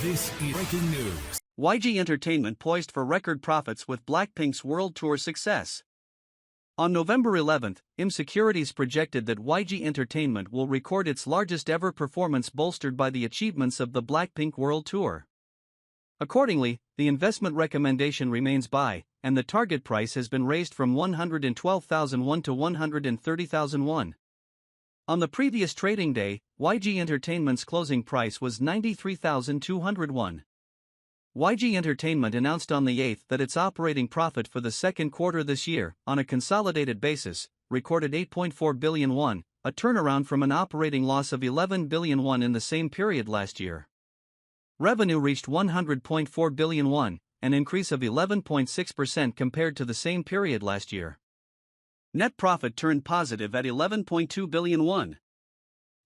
This is breaking news. YG Entertainment poised for record profits with BLACKPINK's world tour success. On November 11, Securities projected that YG Entertainment will record its largest ever performance bolstered by the achievements of the BLACKPINK world tour. Accordingly, the investment recommendation remains buy, and the target price has been raised from 112,000 won to 130,000 won. On the previous trading day, YG Entertainment's closing price was 93,200 won. YG Entertainment announced on the 8th that its operating profit for the second quarter this year, on a consolidated basis, recorded 8.4 billion won, a turnaround from an operating loss of 11 billion won in the same period last year. Revenue reached 100.4 billion won, an increase of 11.6% compared to the same period last year. Net profit turned positive at 11.2 billion won.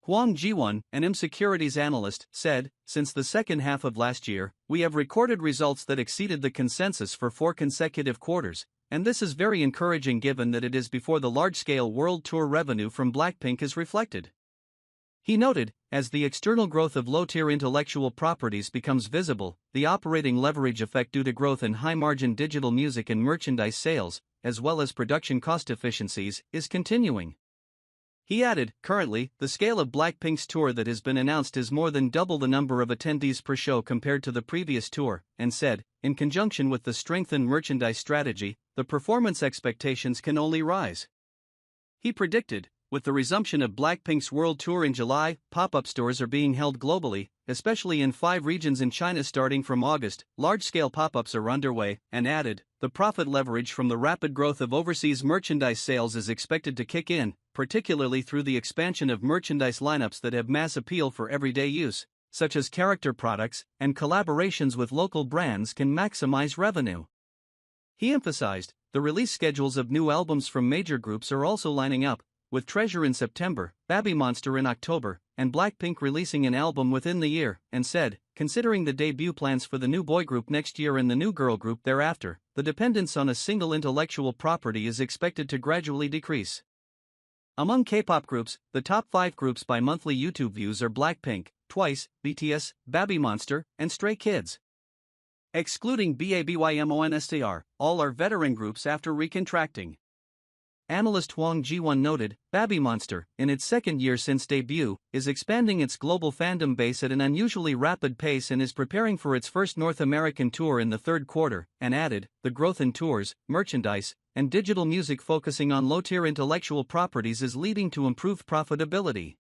Hwang Ji-won, an Securities analyst, said, "Since the second half of last year, we have recorded results that exceeded the consensus for 4 consecutive quarters, and this is very encouraging given that it is before the large-scale world tour revenue from BLACKPINK is reflected." He noted, as the external growth of low-tier intellectual properties becomes visible, the operating leverage effect due to growth in high-margin digital music and merchandise sales, as well as production cost efficiencies, is continuing. He added, "Currently, the scale of BLACKPINK's tour that has been announced is more than double the number of attendees per show compared to the previous tour," and said, in conjunction with the strengthened merchandise strategy, the performance expectations can only rise. He predicted, with the resumption of BLACKPINK's world tour in July, pop-up stores are being held globally, especially in 5 regions in China starting from August. Large-scale pop-ups are underway, and added, the profit leverage from the rapid growth of overseas merchandise sales is expected to kick in, particularly through the expansion of merchandise lineups that have mass appeal for everyday use, such as character products, and collaborations with local brands can maximize revenue. He emphasized, the release schedules of new albums from major groups are also lining up, with Treasure in September, Baby Monster in October, and BLACKPINK releasing an album within the year, and said, considering the debut plans for the new boy group next year and the new girl group thereafter, the dependence on a single intellectual property is expected to gradually decrease. Among K-pop groups, the top 5 groups by monthly YouTube views are BLACKPINK, TWICE, BTS, Baby Monster, and Stray Kids. Excluding BABYMONSTR, all are veteran groups after recontracting. Analyst Hwang Ji-won noted, Baby Monster, in its second year since debut, is expanding its global fandom base at an unusually rapid pace and is preparing for its first North American tour in the third quarter, and added, the growth in tours, merchandise, and digital music focusing on low-tier intellectual properties is leading to improved profitability.